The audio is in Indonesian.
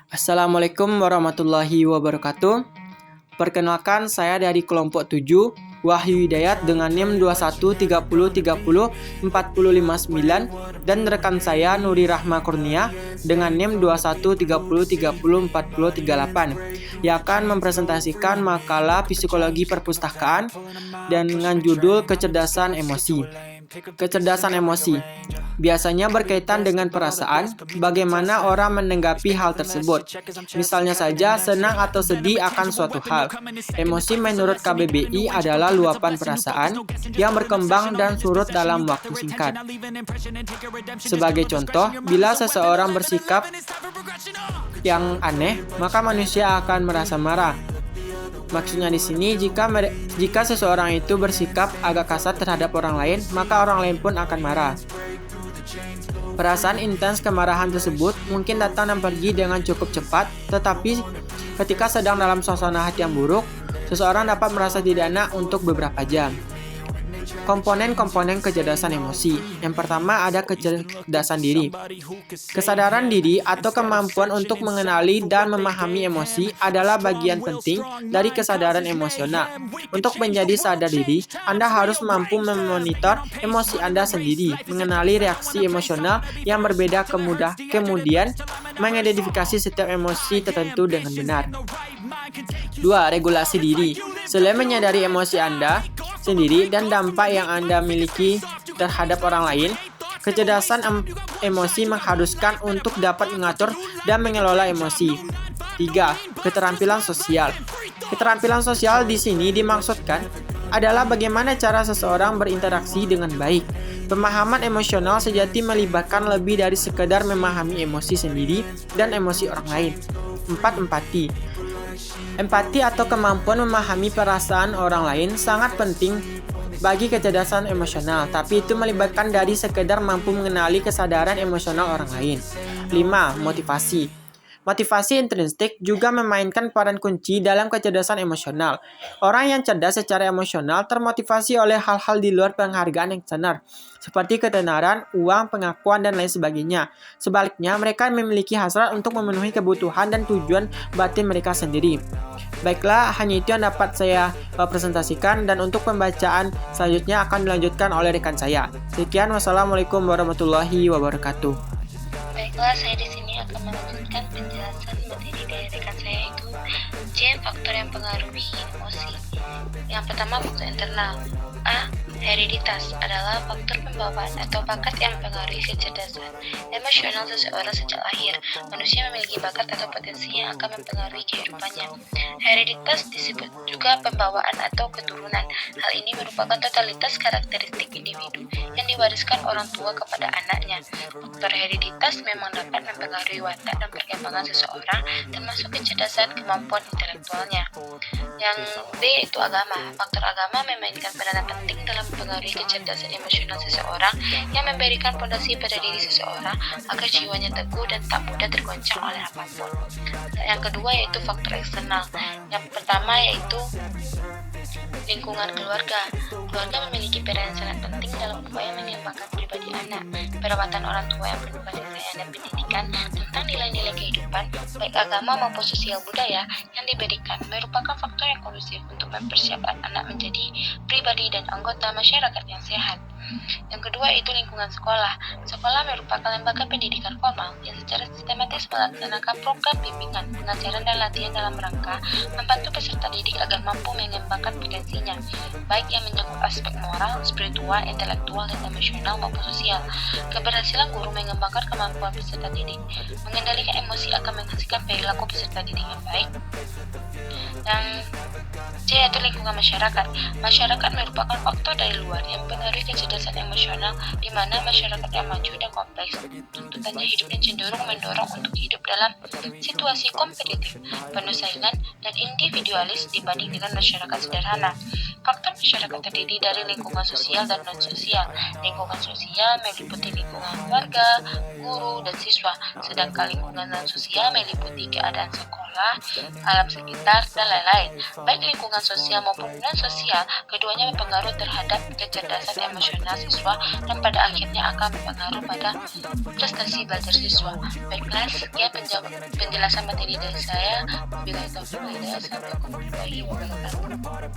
Assalamualaikum warahmatullahi wabarakatuh. Perkenalkan, saya dari kelompok 7, Wahyu Hidayat dengan NIM 2130304059 dan rekan saya Nuri Rahma Kurnia dengan NIM 2130304038 yang akan mempresentasikan makalah psikologi perpustakaan dan dengan judul Kecerdasan Emosi. Kecerdasan emosi biasanya berkaitan dengan perasaan, bagaimana orang menanggapi hal tersebut. Misalnya saja, senang atau sedih akan suatu hal. Emosi menurut KBBI adalah luapan perasaan yang berkembang dan surut dalam waktu singkat. Sebagai contoh, bila seseorang bersikap yang aneh, maka manusia akan merasa marah. Maksudnya di sini, jika seseorang itu bersikap agak kasar terhadap orang lain, maka orang lain pun akan marah. Perasaan intens kemarahan tersebut mungkin datang dan pergi dengan cukup cepat, tetapi ketika sedang dalam suasana hati yang buruk, seseorang dapat merasa tidak enak untuk beberapa jam. Komponen-komponen kecerdasan emosi. Yang pertama ada kecerdasan diri. Kesadaran diri atau kemampuan untuk mengenali dan memahami emosi adalah bagian penting dari kesadaran emosional. Untuk menjadi sadar diri, Anda harus mampu memonitor emosi Anda sendiri, mengenali reaksi emosional yang berbeda kemudian mengidentifikasi setiap emosi tertentu dengan benar. 2. Regulasi diri. Selain menyadari emosi Anda sendiri dan dampak yang Anda miliki terhadap orang lain, kecerdasan emosi mengharuskan untuk dapat mengatur dan mengelola emosi. 3. Keterampilan sosial. Keterampilan sosial di sini dimaksudkan adalah bagaimana cara seseorang berinteraksi dengan baik. Pemahaman emosional sejati melibatkan lebih dari sekedar memahami emosi sendiri dan emosi orang lain. 4. Empati. Empati atau kemampuan memahami perasaan orang lain sangat penting bagi kecerdasan emosional, tapi itu melibatkan dari sekedar mampu mengenali kesadaran emosional orang lain. 5. Motivasi. Motivasi intrinsik juga memainkan peran kunci dalam kecerdasan emosional. Orang yang cerdas secara emosional termotivasi oleh hal-hal di luar penghargaan yang benar, seperti ketenaran, uang, pengakuan, dan lain sebagainya. Sebaliknya, mereka memiliki hasrat untuk memenuhi kebutuhan dan tujuan batin mereka sendiri. Baiklah, hanya itu yang dapat saya presentasikan, dan untuk pembacaan selanjutnya akan dilanjutkan oleh rekan saya. Sekian, wassalamualaikum warahmatullahi wabarakatuh. Baiklah, saya di sini akan melanjutkan penjelasan materi dari rekan saya, yaitu C. Faktor yang mempengaruhi emosi. Yang pertama, faktor internal. A. Hereditas adalah faktor pembawaan atau bakat yang mempengaruhi kecerdasan emosional seseorang sejak lahir. Manusia memiliki bakat atau potensi yang akan mempengaruhi kehidupannya. Hereditas disebut juga pembawaan atau keturunan. Hal ini merupakan totalitas karakteristik individu yang diwariskan orang tua kepada anaknya. Faktor hereditas memang dapat mempengaruhi watak dan perkembangan seseorang, termasuk kecerdasan kemampuan intelektualnya. Yang B itu agama. Faktor agama memainkan peranan penting dalam mempengaruhi kecerdasan emosional seseorang, yang memberikan fondasi pada diri seseorang agar jiwanya teguh dan tak mudah tergoncang oleh apapun. Yang kedua yaitu faktor eksternal. Yang pertama yaitu lingkungan keluarga. Keluarga memiliki peran yang sangat penting dalam upaya mengembangkan pribadi anak. Perawatan orang tua yang penuh kasih sayang dan pendidikan tentang nilai-nilai kehidupan, baik agama maupun sosial budaya yang diberikan, merupakan faktor yang kondusif untuk mempersiapkan anak menjadi pribadi dan anggota masyarakat yang sehat. Yang kedua itu lingkungan sekolah. Sekolah merupakan lembaga pendidikan formal yang secara sistematis melaksanakan program bimbingan, pengajaran dan latihan dalam rangka membantu peserta didik agar mampu mengembangkan potensinya, baik yang menyangkut aspek moral, spiritual, intelektual, dan emosional maupun sosial. Keberhasilan guru mengembangkan kemampuan peserta didik, mengendalikan emosi akan menghasilkan perilaku peserta didik yang baik. Yang C yaitu lingkungan masyarakat. Masyarakat merupakan faktor dari luar yang mempengaruhi kecerdasan emosional, di mana masyarakat yang maju dan kompleks tuntutannya hidupnya cenderung mendorong untuk hidup dalam situasi kompetitif, penuh saingan, dan individualis dibanding dengan masyarakat sederhana. Faktor masyarakat terdiri dari lingkungan sosial dan non-sosial. Lingkungan sosial meliputi lingkungan keluarga, guru, dan siswa, sedangkan lingkungan non-sosial meliputi keadaan sekolah, alam sekitar, dan lain-lain. Baik lingkungan sosial maupun non-sosial, keduanya berpengaruh terhadap kecerdasan emosional siswa dan pada akhirnya akan berpengaruh pada prestasi belajar siswa. Baiklah, sekian penjelasan materi dari saya. Wabillahi taufiq wal hidayah. Assalamualaikum warahmatullahi wabarakatuh.